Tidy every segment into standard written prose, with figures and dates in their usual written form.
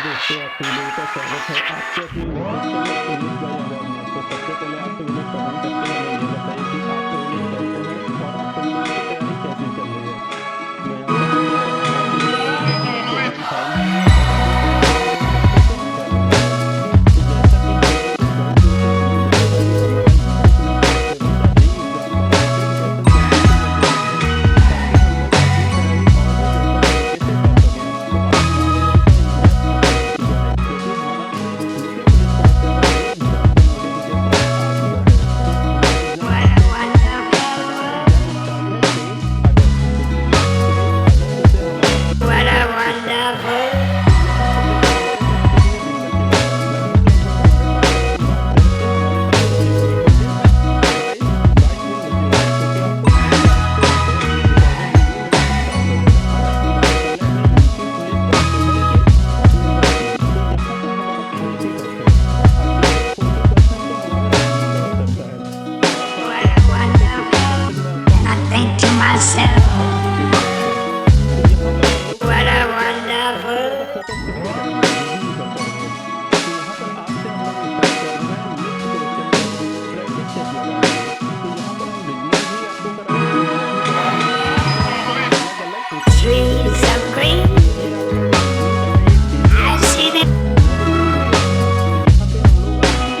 दोस्तों, आप सभी लोगों का स्वागत है आपके अपने यूट्यूब चैनल इंग्लिश बाय आजाद में। तो सबसे पहले आप सभी लोग कमेंट करके हमें ये बताइए कि आप सभी लोग कैसे हैं और आप सभी लोगों की तैयारी कैसी चल रही है। मैं आशा करता हूँ आप सभी लोग अच्छे एंड फाइन होंगे और अपनी तैयारी को बहुत अच्छे से कर रहे होंगे। तो जैसा कि हम लोग इस बार फिर से शुरू कर रहे हैं कि हमारा यूपी पुलिस कांस्टेबल का री एग्जाम का मॉक टेस्ट सेशन जल्दी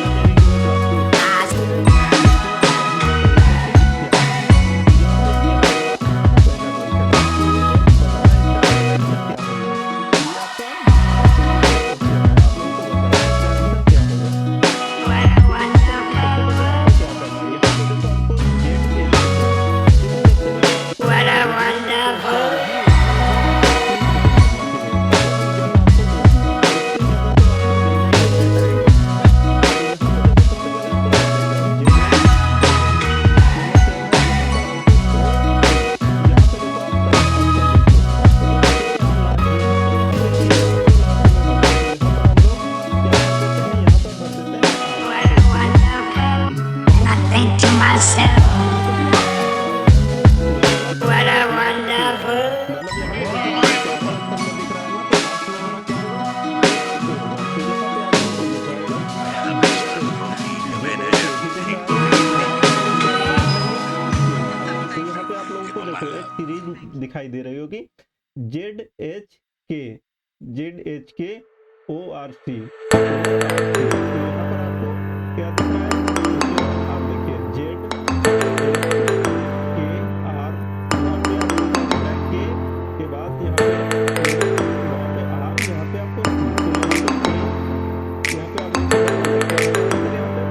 से जल्दी हो जाए, ताकि हम लोग अपनी तैयारी और भी बेहतर तरीके से कर सकें। तो आप सारे लोगों का इंतजार अब हो चुका है, क्योंकि हमारा यूपी पुलिस कांस्टेबल का एग्जाम का नोटिफिकेशन आ चुका है। तो हमारा एग्जाम कब से स्टार्ट है? हमारा एग्जाम स्टार्ट है 23 अगस्त से। 23 अगस्त से हमारा एग्जाम स्टार्ट है। तो यहाँ पर देखिए हमारे पास कितने दिन बचे हैं। लगभग दिखाई दे रही होगी ZHKORC। तो यहाँ पर आपको क्या दिख रहा है? आप देखिए ZHKR, यहाँ पे आपको क्या दिख रहा है? K के बाद यहाँ पे वहाँ पे R, यहाँ पे आपको C, तो यहाँ पे आप देखिए क्या होगा, यहाँ पे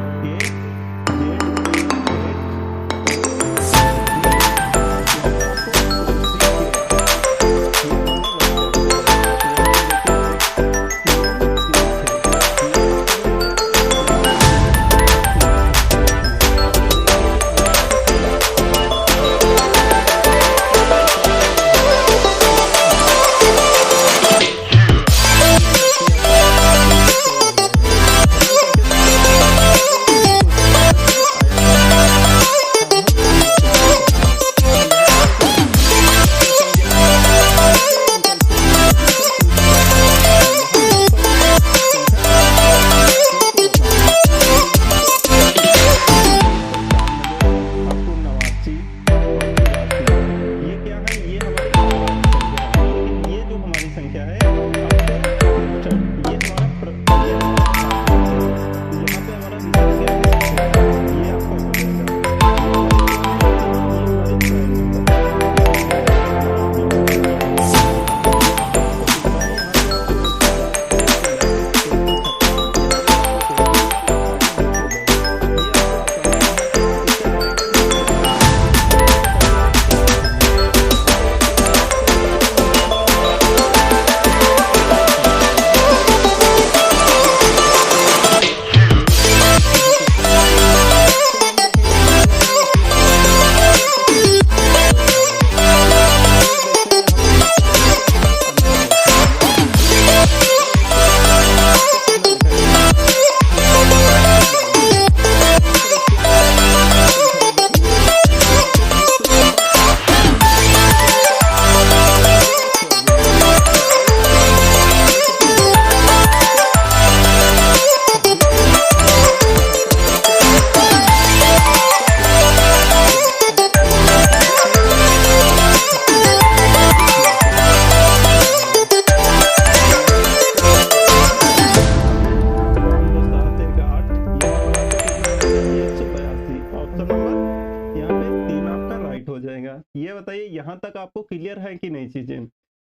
आपको क्लियर है कि नहीं चीजें?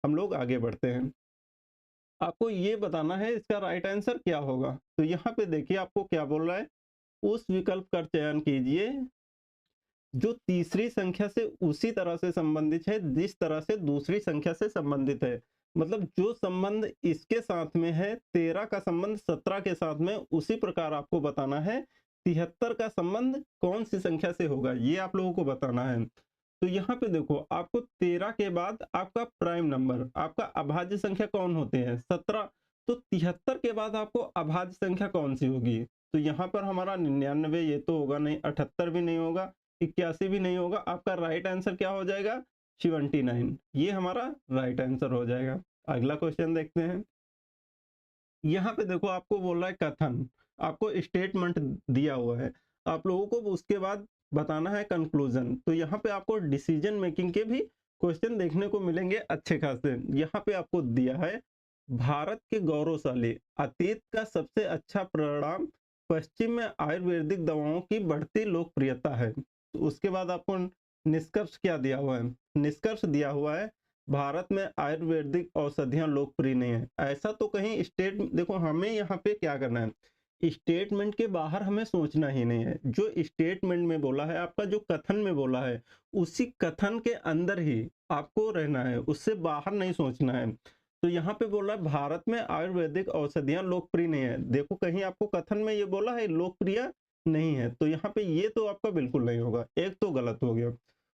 हम लोग आगे बढ़ते हैं। आपको ये बताना है इसका राइट आंसर क्या होगा। तो यहाँ पे देखिए आपको क्या बोल रहा है, उस विकल्प का चयन कीजिए जो तीसरी संख्या से उसी तरह से संबंधित है जिस तरह से दूसरी संख्या से संबंधित है। मतलब जो संबंध इसके साथ में है, 13 का संबंध 17 के साथ में, उसी प्रकार आपको बताना है 73 का संबंध कौन सी संख्या से होगा, ये आप लोगों को बताना है। तो यहाँ पे देखो आपको 13 के बाद आपका प्राइम नंबर, आपका अभाज्य संख्या कौन होते हैं, 17। तो 73 के बाद आपको अभाज्य संख्या कौन सी होगी? तो यहाँ पर हमारा 99 ये तो होगा नहीं, 78 भी नहीं होगा, 81 भी नहीं होगा। आपका राइट आंसर क्या हो जाएगा? 79। ये हमारा राइट आंसर हो जाएगा। अगला क्वेश्चन देखते हैं। यहाँ पे देखो आपको बोल रहा है कथन, आपको स्टेटमेंट दिया हुआ है, आप लोगों को उसके बाद बताना है कंक्लूजन। तो यहाँ पे आपको डिसीजन मेकिंग के भी क्वेश्चन देखने को मिलेंगे अच्छे खासे। यहाँ पे आपको दिया है भारत के गौरवशाली अतीत का सबसे अच्छा परिणाम पश्चिम में आयुर्वेदिक दवाओं की बढ़ती लोकप्रियता है। तो उसके बाद आपको निष्कर्ष क्या दिया हुआ है? निष्कर्ष दिया हुआ है भारत में आयुर्वेदिक औषधियां लोकप्रिय नहीं है। ऐसा तो कहीं स्टेट, देखो हमें यहाँ पे क्या करना है, स्टेटमेंट के बाहर हमें सोचना ही नहीं है। जो स्टेटमेंट में बोला है, आपका जो कथन में बोला है, उसी कथन के अंदर ही आपको रहना है, उससे बाहर नहीं सोचना है। तो यहाँ पे बोला है भारत में आयुर्वेदिक औषधियां लोकप्रिय नहीं है। देखो कहीं आपको कथन में ये बोला है लोकप्रिय नहीं है, तो यहाँ पे ये तो आपका बिल्कुल नहीं होगा, एक तो गलत हो गया।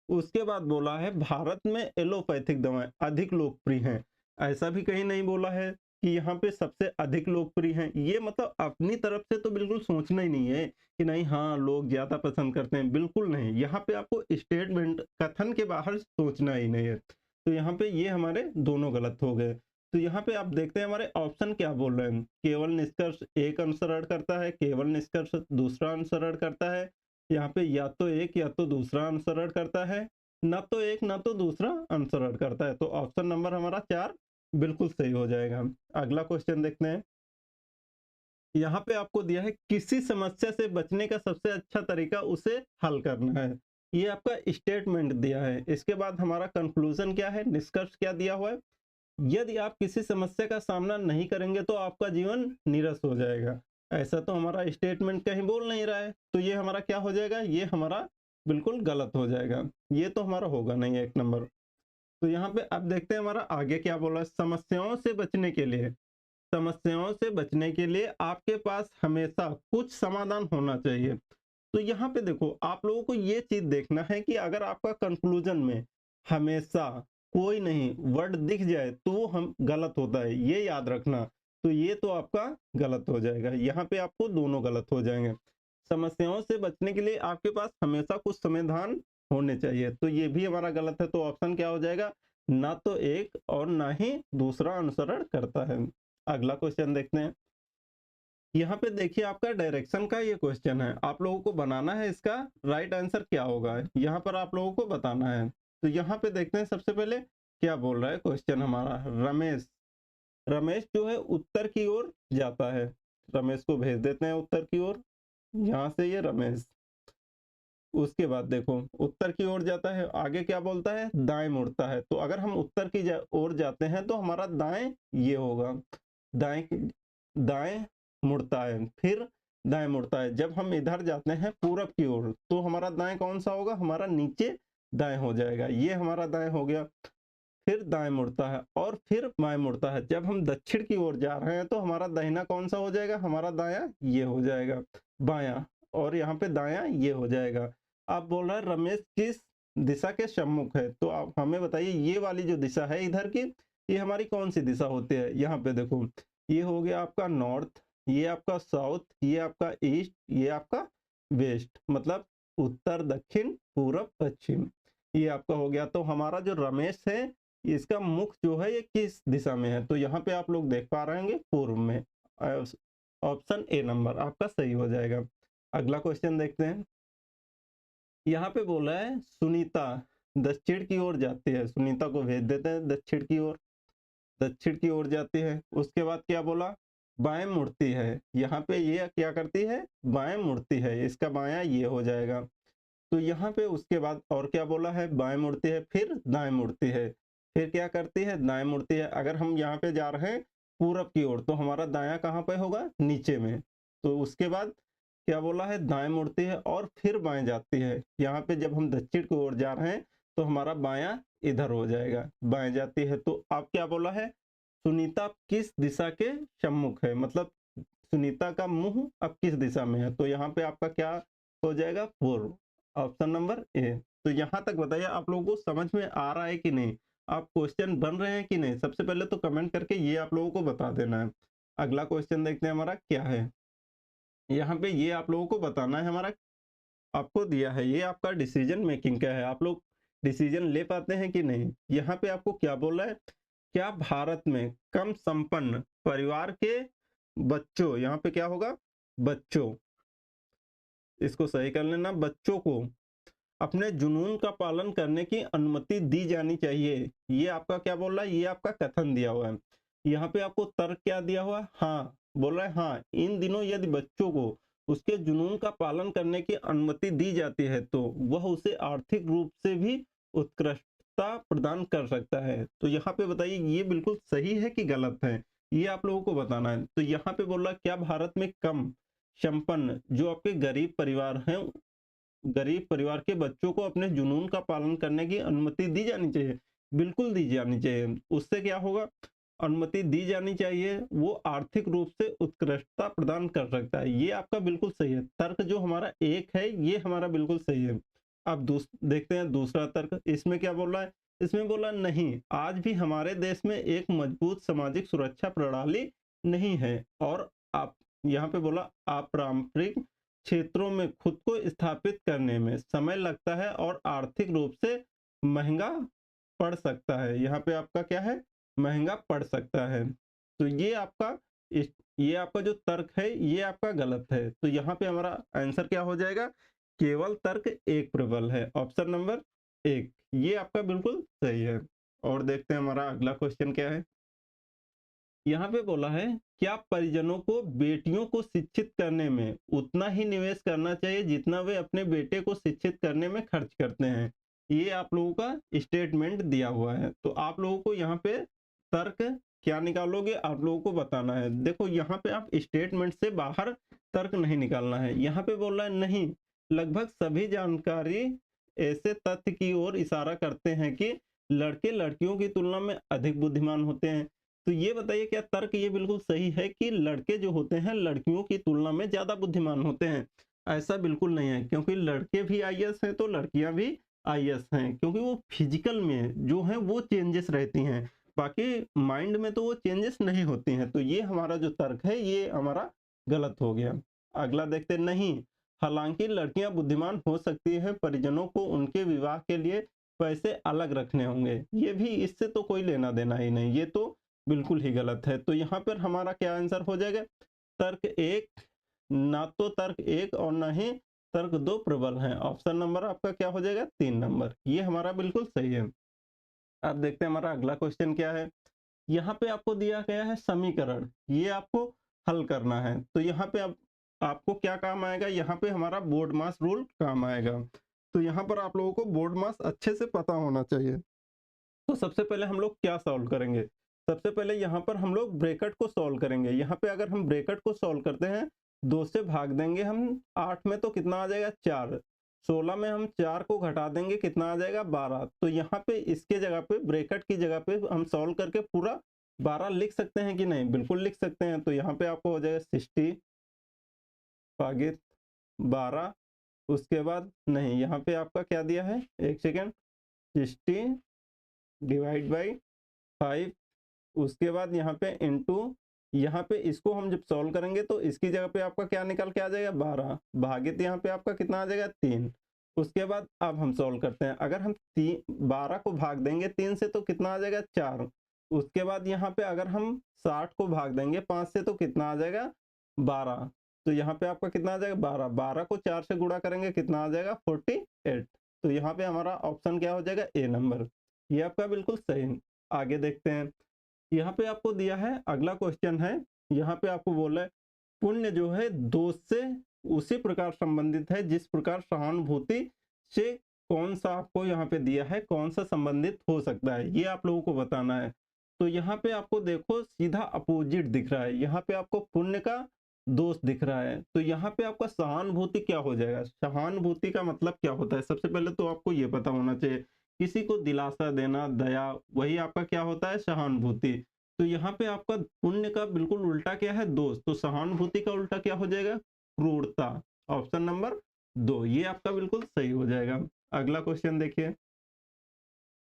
उसके बाद बोला है भारत में एलोपैथिक दवाएं अधिक लोकप्रिय हैं। ऐसा भी कहीं नहीं बोला है कि यहाँ पे सबसे अधिक लोकप्रिय हैं। ये मतलब अपनी तरफ से तो बिल्कुल सोचना ही नहीं है कि नहीं हाँ लोग ज्यादा पसंद करते हैं, बिल्कुल नहीं। यहाँ पे आपको स्टेटमेंट कथन के बाहर सोचना ही नहीं है। तो यहाँ पे ये हमारे दोनों गलत हो गए। तो यहाँ पे आप देखते हैं हमारे ऑप्शन क्या बोल रहे हैं, केवल निष्कर्ष एक अनुसरण करता है, केवल निष्कर्ष दूसरा अनुसरण करता है, यहाँ पे या तो एक या तो दूसरा अनुसरण करता है, ना तो एक ना तो दूसरा अनुसरण करता है। तो ऑप्शन नंबर हमारा 4 बिल्कुल सही हो जाएगा। अगला क्वेश्चन देखते हैं। यहाँ पे आपको दिया है किसी समस्या से बचने का सबसे अच्छा तरीका उसे हल करना है। ये आपका स्टेटमेंट दिया है। इसके बाद हमारा कंक्लूजन क्या है, निष्कर्ष क्या दिया हुआ है, यदि आप किसी समस्या का सामना नहीं करेंगे तो आपका जीवन नीरस हो जाएगा। ऐसा तो हमारा स्टेटमेंट कहीं बोल नहीं रहा है, तो ये हमारा क्या हो जाएगा, ये हमारा बिल्कुल गलत हो जाएगा। ये तो हमारा होगा नहीं 1 नंबर। तो यहाँ पे अब देखते हैं हमारा आगे क्या बोला है, समस्याओं से बचने के लिए। समस्याओं से बचने के लिए आपके पास हमेशा कुछ समाधान होना चाहिए। तो यहाँ पे देखो आप लोगों को ये चीज देखना है कि अगर आपका कंक्लूजन में हमेशा कोई नहीं वर्ड दिख जाए तो वो हम गलत होता है, ये याद रखना। तो ये तो आपका गलत हो जाएगा, यहाँ पे आपको दोनों गलत हो जाएंगे। समस्याओं से बचने के लिए आपके पास हमेशा कुछ समाधान होने चाहिए, तो ये भी हमारा गलत है। तो ऑप्शन क्या हो जाएगा, ना तो एक और ना ही दूसरा अनुसरण करता है। अगला क्वेश्चन देखते हैं। यहाँ पे देखिए आपका डायरेक्शन का ये क्वेश्चन है, आप लोगों को बनाना है इसका राइट आंसर क्या होगा, यहाँ पर आप लोगों को बताना है। तो यहाँ पे देखते हैं सबसे पहले क्या बोल रहा है क्वेश्चन हमारा, रमेश। रमेश जो है उत्तर की ओर जाता है, रमेश को भेज देते हैं उत्तर की ओर, यहाँ से ये रमेश। उसके बाद देखो उत्तर की ओर जाता है, आगे क्या बोलता है, दाएं मुड़ता है। तो अगर हम उत्तर की ओर जाते हैं तो हमारा दाएं ये होगा, दाएं दाएं मुड़ता है, फिर दाएं मुड़ता है। जब हम इधर जाते हैं पूरब की ओर तो हमारा दाएं कौन सा होगा, हमारा नीचे दाएं हो जाएगा, ये हमारा दाएं हो गया। फिर दाएं मुड़ता है और फिर बाएं मुड़ता है। जब हम दक्षिण की ओर जा रहे हैं तो हमारा दाहिना कौन सा हो जाएगा, हमारा दायां ये हो जाएगा बायां, और यहाँ पे दायां ये हो जाएगा। आप बोल रहे हैं रमेश किस दिशा के सम्मुख है, तो आप हमें बताइए ये वाली जो दिशा है इधर की, ये हमारी कौन सी दिशा होती है। यहाँ पे देखो ये हो गया आपका नॉर्थ, ये आपका साउथ, ये आपका ईस्ट, ये आपका वेस्ट, मतलब उत्तर दक्षिण पूरब पश्चिम, ये आपका हो गया। तो हमारा जो रमेश है इसका मुख जो है ये किस दिशा में है, तो यहाँ पे आप लोग देख पा रहे होंगे पूर्व में। ऑप्शन ए नंबर आपका सही हो जाएगा। अगला क्वेश्चन देखते हैं। यहाँ पे बोला है सुनीता दक्षिण की ओर जाती है, सुनीता को भेज देते हैं दक्षिण की ओर, दक्षिण की ओर जाती है। उसके बाद क्या बोला, बाएं मुड़ती है, यहाँ पे ये क्या करती है, बाएं मुड़ती है, इसका बायां ये हो जाएगा। तो यहाँ पे उसके बाद और क्या बोला है, बाएं मुड़ती है फिर दाएं मुड़ती है, फिर क्या करती है, दाएं मुड़ती है। अगर हम यहाँ पे जा रहे हैं पूरब की ओर तो हमारा दायां कहाँ पे होगा, नीचे में। तो उसके बाद क्या बोला है, दाएं मुड़ती है और फिर बाएं जाती है। यहाँ पे जब हम दक्षिण की ओर जा रहे हैं तो हमारा बायां इधर हो जाएगा, बाएं जाती है। तो अब क्या बोला है, सुनीता किस दिशा के सम्मुख है, मतलब सुनीता का मुंह अब किस दिशा में है। तो यहाँ पे आपका क्या हो जाएगा, पूर्व, ऑप्शन नंबर ए। तो यहाँ तक बताइए आप लोगों को समझ में आ रहा है कि नहीं, आप क्वेश्चन बन रहे हैं कि नहीं। सबसे पहले तो कमेंट करके ये आप लोगों को बता देना है। अगला क्वेश्चन देखते हैं हमारा क्या है। यहाँ पे ये आप लोगों को बताना है, हमारा आपको दिया है ये आपका डिसीजन मेकिंग क्या है, आप लोग डिसीजन ले पाते हैं कि नहीं। यहाँ पे आपको क्या बोला है, क्या भारत में कम संपन्न परिवार के बच्चों, यहाँ पे क्या होगा, बच्चों, इसको सही कर लेना, बच्चों को अपने जुनून का पालन करने की अनुमति दी जानी चाहिए। ये आपका क्या बोल रहा है, ये आपका कथन दिया हुआ है। यहाँ पे आपको तर्क क्या दिया हुआ है, हाँ बोल रहा है, हाँ इन दिनों यदि बच्चों को उसके जुनून का पालन करने की अनुमति दी जाती है तो वह उसे आर्थिक रूप से भी उत्कृष्टता प्रदान कर सकता है। तो यहाँ पे बताइए ये बिल्कुल सही है कि गलत है, ये आप लोगों को बताना है। तो यहाँ पे बोल रहा है क्या भारत में कम संपन्न जो आपके गरीब परिवार हैं, गरीब परिवार के बच्चों को अपने जुनून का पालन करने की अनुमति दी जानी चाहिए, बिल्कुल दी जानी चाहिए। उससे क्या होगा, अनुमति दी जानी चाहिए, वो आर्थिक रूप से उत्कृष्टता प्रदान कर सकता है। ये आपका बिल्कुल सही है, तर्क जो हमारा एक है ये हमारा बिल्कुल सही है। अब देखते हैं दूसरा तर्क, इसमें क्या बोल रहा है, इसमें बोला नहीं, आज भी हमारे देश में एक मजबूत सामाजिक सुरक्षा प्रणाली नहीं है और आप यहाँ पे बोला अपारंपरिक क्षेत्रों में खुद को स्थापित करने में समय लगता है और आर्थिक रूप से महंगा पड़ सकता है। यहाँ पे आपका क्या है, महंगा पड़ सकता है। तो ये आपका ये आपका जो तर्क है ये आपका गलत है। तो यहाँ पे हमारा आंसर क्या हो जाएगा, केवल तर्क एक प्रबल है, ऑप्शन नंबर एक, ये आपका बिल्कुल सही है। और देखते हैं हमारा अगला क्वेश्चन क्या है। यहाँ पे बोला है क्या परिजनों को बेटियों को शिक्षित करने में उतना ही निवेश करना चाहिए जितना वे अपने बेटे को शिक्षित करने में खर्च करते हैं। ये आप लोगों का स्टेटमेंट दिया हुआ है। तो आप लोगों को यहाँ पे तर्क क्या निकालोगे, आप लोगों को बताना है। देखो यहाँ पे आप स्टेटमेंट से बाहर तर्क नहीं निकालना है। यहाँ पे बोल रहा है नहीं, लगभग सभी जानकारी ऐसे तथ्य की ओर इशारा करते हैं कि लड़के लड़कियों की तुलना में अधिक बुद्धिमान होते हैं। तो ये बताइए क्या तर्क ये बिल्कुल सही है कि लड़के जो होते हैं लड़कियों की तुलना में ज्यादा बुद्धिमान होते हैं। ऐसा बिल्कुल नहीं है, क्योंकि लड़के भी आईएएस हैं तो लड़कियां भी आईएएस हैं, क्योंकि वो फिजिकल में जो है वो चेंजेस रहती हैं, बाकी माइंड में तो वो चेंजेस नहीं होती हैं। तो ये हमारा जो तर्क है ये हमारा गलत हो गया। अगला देखते नहीं, हालांकि लड़कियां बुद्धिमान हो सकती है, परिजनों को उनके विवाह के लिए पैसे अलग रखने होंगे। ये भी इससे तो कोई लेना देना ही नहीं, ये तो बिल्कुल ही गलत है। तो यहाँ पर हमारा क्या आंसर हो जाएगा, तर्क एक, ना तो तर्क एक और ना ही तर्क दो प्रबल हैं। ऑप्शन नंबर आपका क्या हो जाएगा, 3 नंबर, ये हमारा बिल्कुल सही है। अब देखते हैं हमारा अगला क्वेश्चन क्या है। यहाँ पे आपको दिया गया है समीकरण, ये आपको हल करना है। तो यहाँ पे आपको क्या काम आएगा, यहाँ पे हमारा बोर्ड मास रूल काम आएगा। तो यहाँ पर आप लोगों को बोर्ड मास अच्छे से पता होना चाहिए। तो सबसे पहले हम लोग क्या सॉल्व करेंगे, सबसे पहले यहाँ पर हम लोग ब्रैकेट को सॉल्व करेंगे। यहाँ पे अगर हम ब्रैकेट को सॉल्व करते हैं, 2 से भाग देंगे हम 8 में तो कितना आ जाएगा 4, 16 में हम 4 को घटा देंगे कितना आ जाएगा 12। तो यहाँ पे इसके जगह पे ब्रैकेट की जगह पे हम सॉल्व करके पूरा 12 लिख सकते हैं कि नहीं, बिल्कुल लिख सकते हैं। तो यहाँ पे आपको हो जाएगा 60 भागित 12, उसके बाद नहीं, यहाँ पे आपका क्या दिया है, एक सेकेंड, 60 डिवाइड बाई 5, उसके बाद यहाँ पे इनटू, यहाँ पे इसको हम जब सॉल्व करेंगे तो इसकी जगह पे आपका क्या निकल के आ जाएगा 12 भागित यहाँ पे आपका कितना आ जाएगा 3। उसके बाद अब हम सॉल्व करते हैं, अगर हम 12 को भाग देंगे 3 से तो कितना आ जाएगा 4। उसके बाद यहाँ पे अगर हम 60 को भाग देंगे 5 से तो कितना आ जाएगा 12। तो यहाँ पे आपका कितना आ जाएगा 12, 12 को 4 से गुणा करेंगे कितना आ जाएगा 48। तो यहाँ पे हमारा ऑप्शन क्या हो जाएगा, ए नंबर, ये आपका बिल्कुल सही। आगे देखते हैं, यहाँ पे आपको दिया है अगला क्वेश्चन है। यहाँ पे आपको बोला है पुण्य जो है दोष से उसी प्रकार संबंधित है जिस प्रकार सहानुभूति से कौन सा आपको यहाँ पे दिया है, कौन सा संबंधित हो सकता है, ये आप लोगों को बताना है। तो यहाँ पे आपको देखो सीधा अपोजिट दिख रहा है, यहाँ पे आपको पुण्य का दोष दिख रहा है। तो यहाँ पे आपका सहानुभूति क्या हो जाएगा? सहानुभूति का मतलब क्या होता है? सबसे पहले तो आपको ये पता होना चाहिए, किसी को दिलासा देना, दया, वही आपका क्या होता है? सहानुभूति। तो यहाँ पे आपका पुण्य का बिल्कुल उल्टा क्या है? दोष। तो सहानुभूति का उल्टा क्या हो जाएगा? क्रूरता। ऑप्शन नंबर 2 ये आपका बिल्कुल सही हो जाएगा। अगला क्वेश्चन देखिए,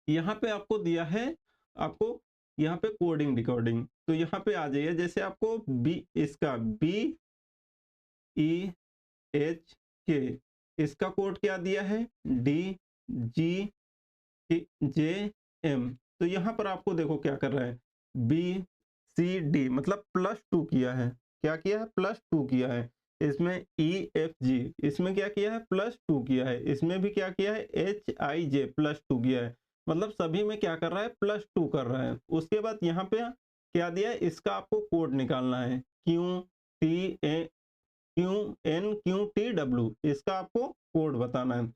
यहाँ पे आपको दिया है, आपको यहाँ पे कोडिंग डिकोडिंग, तो यहाँ पे आ जाइए, जैसे आपको बी, इसका BEHK, इसका कोड क्या दिया है? DGJM। तो यहाँ पर आपको देखो क्या कर रहा है, BCD मतलब +2 किया है। क्या किया है? +2 किया है। इसमें EFG, इसमें क्या किया है? +2 किया है। इसमें भी क्या किया है? HIJ +2 किया है। मतलब सभी में क्या कर रहा है? +2 कर रहा है। उसके बाद यहाँ पे क्या दिया है? इसका आपको कोड निकालना है, QNQTW, इसका आपको कोड बताना है।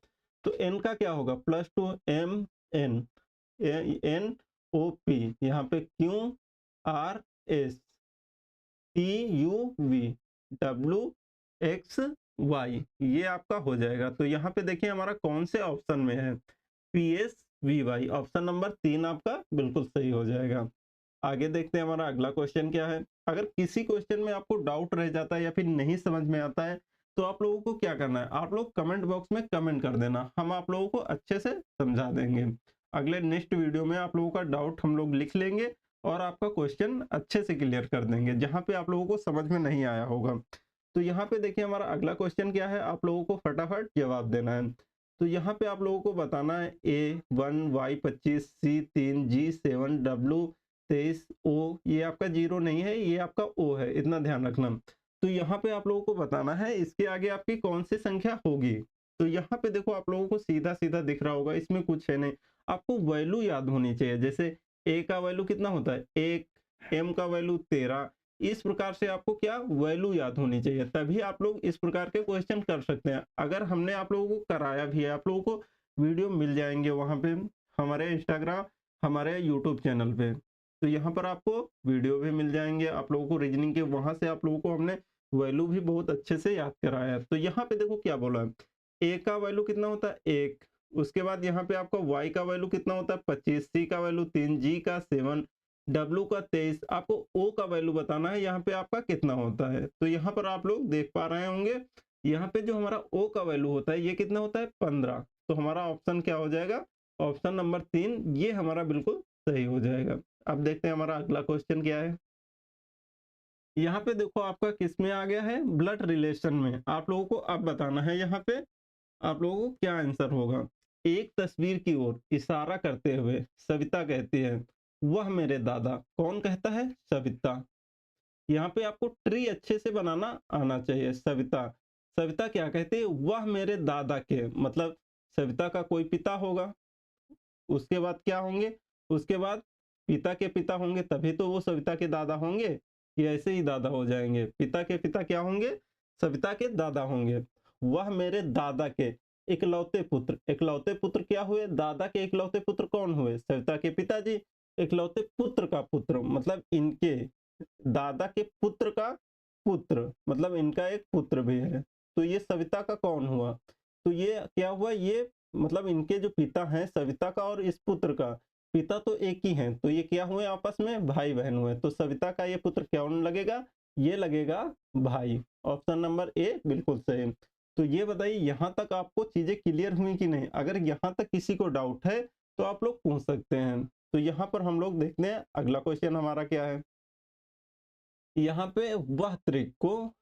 तो N का क्या होगा? +2 MN NOP, यहाँ पे QRS TUVWXY, ये आपका हो जाएगा। तो यहाँ पे देखिए हमारा कौन से ऑप्शन में है? PSVY, ऑप्शन नंबर 3 आपका बिल्कुल सही हो जाएगा। आगे देखते हैं हमारा अगला क्वेश्चन क्या है। अगर किसी क्वेश्चन में आपको डाउट रह जाता है या फिर नहीं समझ में आता है, तो आप लोगों को क्या करना है? आप लोग कमेंट बॉक्स में कमेंट कर देना, हम आप लोगों को अच्छे से समझा देंगे। अगले नेक्स्ट वीडियो में आप लोगों का डाउट हम लोग लिख लेंगे और आपका क्वेश्चन अच्छे से क्लियर कर देंगे, जहाँ पे आप लोगों को समझ में नहीं आया होगा। तो यहाँ पे देखिए हमारा अगला क्वेश्चन क्या है, आप लोगों को फटाफट जवाब देना है। तो यहाँ पे आप लोगों को बताना है A1 Y25 C3 G7 W23 O, ये आपका 0 नहीं है, ये आपका O है, इतना ध्यान रखना। तो यहाँ पे आप लोगों को बताना है इसके आगे आपकी कौन सी संख्या होगी। तो यहाँ पे देखो आप लोगों को सीधा सीधा दिख रहा होगा, इसमें कुछ है नहीं, आपको वैल्यू याद होनी चाहिए। जैसे A का वैल्यू कितना होता है? 1, M का वैल्यू 13, इस प्रकार से आपको क्या वैल्यू याद होनी चाहिए, तभी आप लोग इस प्रकार के क्वेश्चन कर सकते हैं। अगर हमने आप लोगों को कराया भी है, आप लोगों को वीडियो मिल जाएंगे वहाँ पे, हमारे इंस्टाग्राम, हमारे यूट्यूब चैनल पे। तो यहाँ पर आपको वीडियो भी मिल जाएंगे, आप लोगों को रीजनिंग के, वहाँ से आप लोगों को हमने वैल्यू भी बहुत अच्छे से याद कराया है। तो यहाँ पे देखो क्या बोला है, A का वैल्यू कितना होता है? 1। उसके बाद यहाँ पे आपका Y का वैल्यू कितना होता है? 25, C का वैल्यू 3, G का 7, W का 23, आपको O का वैल्यू बताना है, यहाँ पे आपका कितना होता है। तो यहाँ पर आप लोग देख पा रहे होंगे, यहाँ पे जो हमारा O का वैल्यू होता है ये कितना होता है? 15। तो हमारा ऑप्शन क्या हो जाएगा? ऑप्शन नंबर 3 ये हमारा बिल्कुल सही हो जाएगा। अब देखते हैं हमारा अगला क्वेश्चन क्या है। यहाँ पे देखो आपका किस में आ गया है? ब्लड रिलेशन में। आप लोगों को अब बताना है यहाँ पे आप लोगों को क्या आंसर होगा। एक तस्वीर की ओर इशारा करते हुए सविता कहती है, वह मेरे दादा। कौन कहता है? सविता। यहाँ पे आपको ट्री अच्छे से बनाना आना चाहिए। सविता, सविता क्या कहती है? वह मेरे दादा के, मतलब सविता का कोई पिता होगा, उसके बाद क्या होंगे? उसके बाद पिता के पिता होंगे, तभी तो वो सविता के दादा होंगे, कि ऐसे ही दादा हो जाएंगे? पिता के पिता क्या होंगे? सविता के दादा होंगे। वह मेरे दादा के इकलौते पुत्र, इकलौते पुत्र क्या हुए? दादा के इकलौते पुत्र कौन हुए? सविता के पिताजी। इकलौते पुत्र का पुत्र मतलब इनके दादा के पुत्र का पुत्र, मतलब इनका एक पुत्र भी है। तो ये सविता का कौन हुआ? तो ये क्या हुआ? ये मतलब इनके जो पिता हैं सविता का और इस पुत्र का, पिता तो एक ही हैं, तो ये क्या हुए? आपस में भाई बहन हुए। तो सविता का ये पुत्र कौन लगेगा? ये लगेगा भाई। ऑप्शन नंबर ए बिल्कुल सही। तो ये बताइए यहाँ तक आपको चीजें क्लियर हुई कि नहीं? अगर यहाँ तक किसी को डाउट है तो आप लोग पूछ सकते हैं। तो यहाँ पर हम लोग देखते हैं अगला क्वेश्चन हमारा क्या है। यहाँ पे वह त्रिक को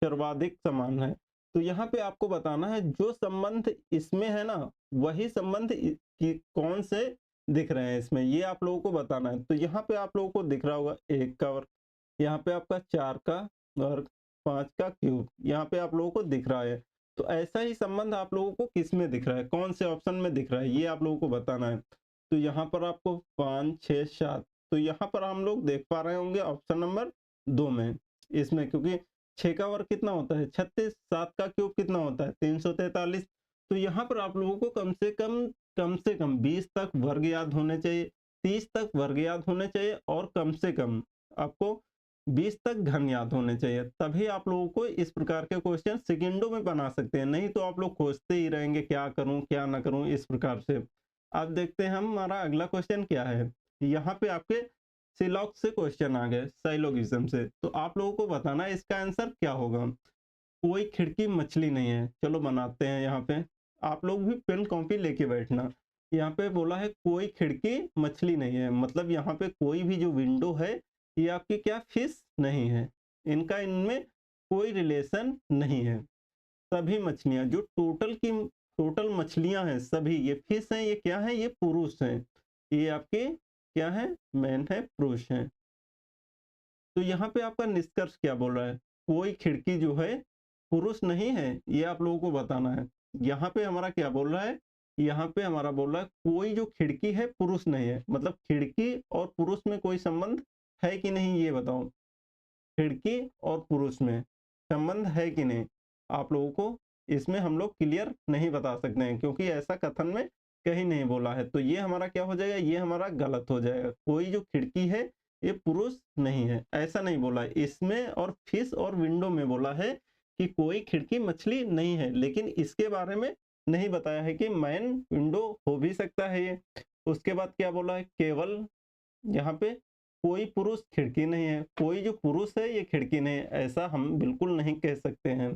सर्वाधिक समान है। तो यहाँ पे आपको बताना है जो संबंध इसमें है ना, वही संबंध कि कौन से दिख रहे हैं इसमें, ये आप लोगों को बताना है। तो यहाँ पे आप लोगों को दिख रहा होगा 1 का वर्ग, यहाँ पे आपका 4 का वर्ग, 5 का क्यूब, यहाँ पे आप लोगों को दिख रहा है। तो ऐसा ही संबंध आप लोगों को किस में दिख रहा है, कौन से ऑप्शन में दिख रहा है, ये आप लोगों को बताना है। तो यहाँ पर आपको 5, 6, 7, तो यहाँ पर हम लोग देख पा रहे होंगे ऑप्शन नंबर 2 में, इसमें, क्योंकि 6 का वर्ग कितना होता है? 36, 7 का क्यूब कितना होता है? 343, तो यहाँ पर आप लोगों को कम से कम 20 तक वर्ग याद होने चाहिए, 30 तक वर्ग याद होने चाहिए और कम से कम आपको 20 तक घन याद होने चाहिए। तभी आप लोगों को इस प्रकार के क्वेश्चन सेकंडों में बना सकते हैं, नहीं तो आप लोग खोजते ही रहेंगे क्या करूं क्या ना करूं इस प्रकार से। अब देखते हैं हमारा अगला क्वेश्चन क्या है। यहाँ पे आपके सिलॉग से क्वेश्चन आ गए, साइलोगिज्म से, तो आप लोगों को बताना है इसका आंसर क्या होगा। कोई खिड़की मछली नहीं है, चलो बनाते हैं। यहाँ पे आप लोग भी पेन कॉपी लेके बैठना। यहाँ पे बोला है कोई खिड़की मछली नहीं है, मतलब यहाँ पे कोई भी जो विंडो है ये आपकी क्या फिश नहीं है, इनका इनमें कोई रिलेशन नहीं है। सभी मछलियां जो टोटल मछलियां हैं सभी, ये फिश हैं, ये क्या है, ये पुरुष हैं, ये आपके क्या है, मैन है, पुरुष हैं। तो यहाँ पे आपका निष्कर्ष क्या बोल रहा है, कोई खिड़की जो है पुरुष नहीं है, ये आप लोगों को बताना है। यहाँ पे हमारा क्या बोल रहा है, यहाँ पे हमारा बोल रहा है कोई जो खिड़की है पुरुष नहीं है, मतलब खिड़की और पुरुष में कोई संबंध है कि नहीं ये बताओ। खिड़की और पुरुष में संबंध है कि नहीं, आप लोगों को इसमें हम लोग क्लियर नहीं बता सकते हैं, क्योंकि ऐसा कथन में कहीं नहीं बोला है। तो ये हमारा क्या हो जाएगा, ये हमारा गलत हो जाएगा। कोई जो खिड़की है ये पुरुष नहीं है, ऐसा नहीं बोला है। इसमें और फिश और विंडो में बोला है कि कोई खिड़की मछली नहीं है, लेकिन इसके बारे में नहीं बताया है कि मैन विंडो हो भी सकता है ये। उसके बाद क्या बोला है, केवल यहाँ पे कोई पुरुष खिड़की नहीं है, कोई जो पुरुष है ये खिड़की नहीं है, ऐसा हम बिल्कुल नहीं कह सकते हैं।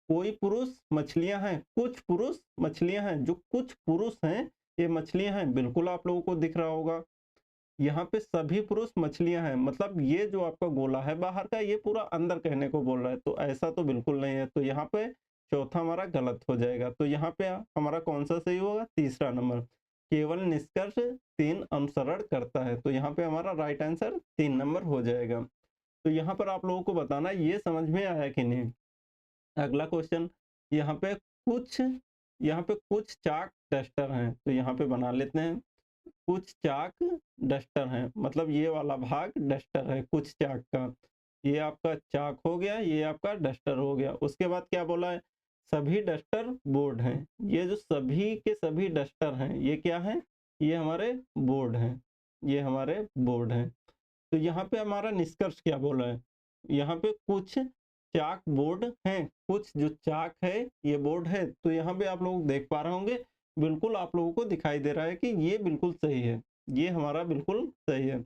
कोई पुरुष मछलियां हैं, कुछ पुरुष मछलियां हैं, जो कुछ पुरुष हैं ये मछलियां हैं, बिल्कुल आप लोगों को दिख रहा होगा। यहाँ पे सभी पुरुष मछलियां हैं, मतलब ये जो आपका गोला है बाहर का, ये पूरा अंदर कहने को बोल रहा है, तो ऐसा तो बिल्कुल नहीं है। तो यहाँ पे चौथा हमारा गलत हो जाएगा। तो यहाँ पे हमारा कौन सा सही होगा, तीसरा नंबर, केवल निष्कर्ष 3 अनुसरण करता है। तो यहाँ पे हमारा राइट आंसर 3 नंबर हो जाएगा। तो यहाँ पर आप लोगों को बताना ये समझ में आया कि नहीं। अगला क्वेश्चन, यहाँ पे कुछ यहाँ पे कुछ चाक डस्टर हैं, तो यहाँ पे बना लेते हैं। कुछ चाक डस्टर हैं, मतलब ये वाला भाग डस्टर है कुछ चाक का, ये आपका चाक हो गया, ये आपका डस्टर हो गया। उसके बाद क्या बोला है, सभी डस्टर बोर्ड हैं। ये जो सभी के सभी डस्टर हैं ये क्या है, ये हमारे बोर्ड हैं, ये हमारे बोर्ड हैं। तो यहाँ पे हमारा निष्कर्ष क्या बोला है, यहाँ पे कुछ चाक बोर्ड हैं, कुछ जो चाक है ये बोर्ड है। तो यहाँ पे आप लोग देख पा रहे होंगे, बिल्कुल आप लोगों को दिखाई दे रहा है कि ये बिल्कुल सही है, ये हमारा बिल्कुल सही है।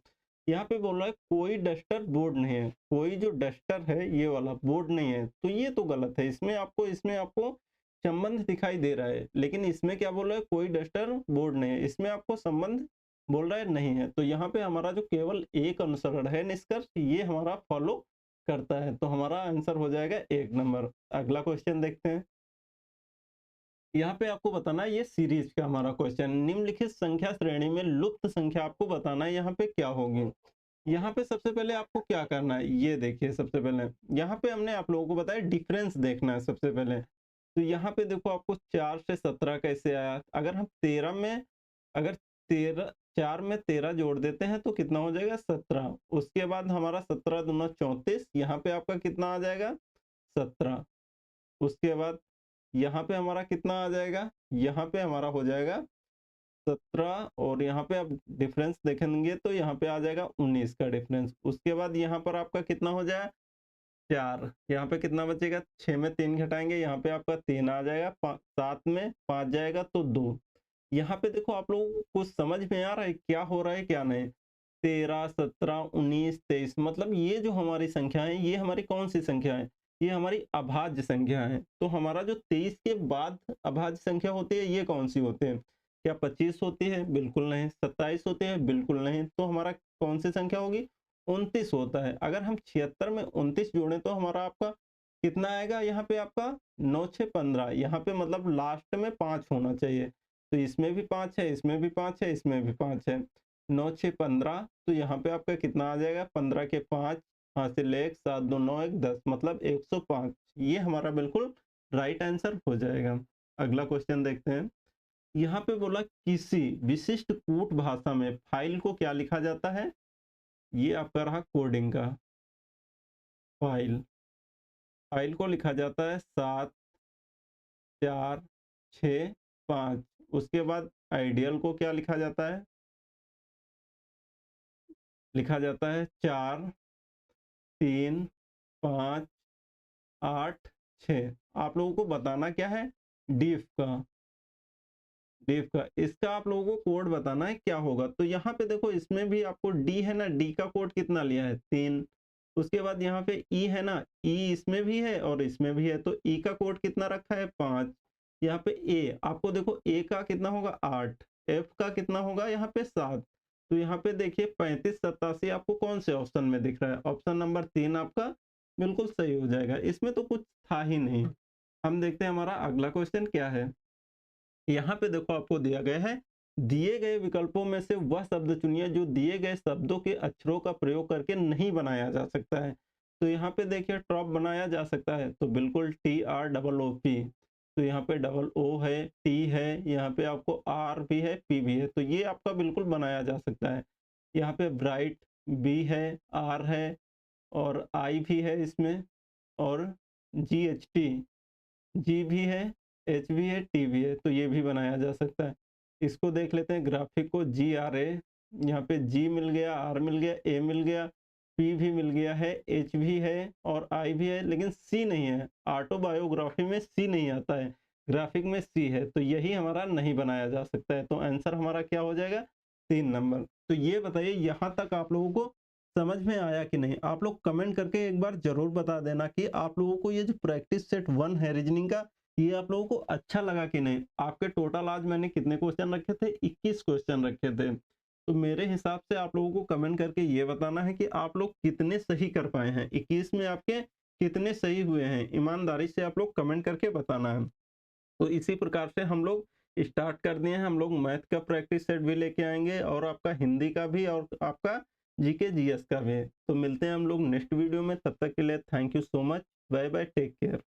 यहाँ पे बोल रहा है कोई डस्टर बोर्ड नहीं है, कोई जो डस्टर है ये वाला बोर्ड नहीं है, तो ये तो गलत है। इसमें आपको संबंध दिखाई दे रहा है, लेकिन इसमें क्या बोल रहा है, कोई डस्टर बोर्ड नहीं है, इसमें आपको संबंध बोल रहा है नहीं है। तो यहाँ पे हमारा जो केवल एक अनुसरण है निष्कर्ष, ये हमारा फॉलो करता है, तो हमारा आंसर हो जाएगा 1 नंबर। अगला क्वेश्चन देखते हैं। यहाँ पे आपको बताना है, ये सीरीज का हमारा क्वेश्चन, निम्नलिखित संख्या श्रेणी में लुप्त संख्या आपको बताना है यहाँ पे क्या होगी। यहाँ पे सबसे पहले आपको क्या करना है, ये देखिए। सबसे पहले यहाँ पे हमने आप लोगों को बताया डिफरेंस देखना है सबसे पहले। तो यहाँ पे देखो आपको 4 से 17 कैसे आया, अगर हम 13 में अगर 13 4 में 13 जोड़ देते हैं तो कितना हो जाएगा, 17। उसके बाद हमारा 17 दूना 34, यहाँ पे आपका कितना आ जाएगा, 17। उसके बाद यहाँ पे हमारा कितना आ जाएगा, यहाँ पे हमारा हो जाएगा 17, और यहाँ पे आप डिफरेंस देखेंगे तो यहाँ पे आ जाएगा 19 का डिफरेंस। उसके बाद यहाँ पर आपका कितना हो जाएगा, 4, यहाँ पे कितना बचेगा, 6 में 3 घटाएंगे, यहाँ पे आपका 3 आ जाएगा, 7 में 5 जाएगा तो 2। यहाँ पे देखो आप लोगों को कुछ समझ में आ रहा है क्या हो रहा है क्या नहीं। 13, 17, 19, 23, मतलब ये जो हमारी संख्या है ये हमारी कौन सी संख्या है, ये हमारी अभाज्य संख्या है। तो हमारा जो 23 के बाद अभाज्य संख्या होती है ये कौन सी होती है, क्या 25 होती है, बिल्कुल नहीं। 27 होती है, बिल्कुल नहीं। तो हमारा कौन सी संख्या होगी, 29 होता है। अगर हम 76 में 29 जोड़ें तो हमारा आपका कितना आएगा, यहाँ पे आपका 9 6 15, यहाँ पे मतलब लास्ट में 5 होना चाहिए। तो इसमें भी 5 है, इसमें भी 5 है, इसमें भी 5 है, 9 6 15। तो यहाँ पे आपका कितना आ जाएगा, 15 के 5 हासिल 1, 7 2 9 1 10, मतलब 105। ये हमारा बिल्कुल राइट आंसर हो जाएगा। अगला क्वेश्चन देखते हैं। यहाँ पे बोला किसी विशिष्ट कूट भाषा में फाइल को क्या लिखा जाता है, ये आपका रहा कोडिंग का। फाइल फाइल को लिखा जाता है 7 4 6 5। उसके बाद आइडियल को क्या लिखा जाता है? लिखा जाता है 4 3 5 8 6। आप लोगों को बताना क्या है? डिफ का। डिफ का इसका आप लोगों को कोड बताना है क्या होगा। तो यहाँ पे देखो, इसमें भी आपको डी है ना, डी का कोड कितना लिया है? 3। उसके बाद यहाँ पे ई है ना, ई इसमें भी है और इसमें भी है, तो ई का कोड कितना रखा है? 5। यहाँ पे ए, आपको देखो ए का कितना होगा? 8। एफ का कितना होगा? यहाँ पे 7। तो यहाँ पे देखिए 35 87 आपको कौन से ऑप्शन में दिख रहा है? ऑप्शन नंबर 3 आपका बिल्कुल सही हो जाएगा। इसमें तो कुछ था ही नहीं। हम देखते हैं हमारा अगला क्वेश्चन क्या है। यहाँ पे देखो आपको दिया गया है, दिए गए विकल्पों में से वह शब्द चुनिए जो दिए गए शब्दों के अक्षरों का प्रयोग करके नहीं बनाया जा सकता है। तो यहाँ पे देखिए ट्रॉप बनाया जा सकता है, तो बिल्कुल TROOP। तो यहाँ पे डबल ओ है, टी है, यहाँ पे आपको आर भी है, पी भी है, तो ये आपका बिल्कुल बनाया जा सकता है। यहाँ पे ब्राइट बी है, आर है और आई भी है इसमें, और GHT जी भी है, एच भी है, टी भी है, तो ये भी बनाया जा सकता है। इसको देख लेते हैं ग्राफिक को, GRA। यहाँ पे जी मिल गया, आर मिल गया, ए मिल गया, पी भी मिल गया है, एच भी है और आई भी है, लेकिन सी नहीं है। ऑटोबायोग्राफी में सी नहीं आता है, ग्राफिक में सी है, तो यही हमारा नहीं बनाया जा सकता है। तो आंसर हमारा क्या हो जाएगा? 3 नंबर। तो ये बताइए यहाँ तक आप लोगों को समझ में आया कि नहीं? आप लोग कमेंट करके एक बार जरूर बता देना कि आप लोगों को ये जो प्रैक्टिस सेट 1 है रीजनिंग का, ये आप लोगों को अच्छा लगा कि नहीं। आपके टोटल आज मैंने कितने क्वेश्चन रखे थे? 21 क्वेश्चन रखे थे। तो मेरे हिसाब से आप लोगों को कमेंट करके ये बताना है कि आप लोग कितने सही कर पाए हैं, 21 में आपके कितने सही हुए हैं। ईमानदारी से आप लोग कमेंट करके बताना है। तो इसी प्रकार से हम लोग स्टार्ट कर दिए हैं। हम लोग मैथ का प्रैक्टिस सेट भी लेके आएंगे और आपका हिंदी का भी और आपका जीके जीएस का भी। तो मिलते हैं हम लोग नेक्स्ट वीडियो में, तब तक के लिए thank you so much. Bye bye, take care.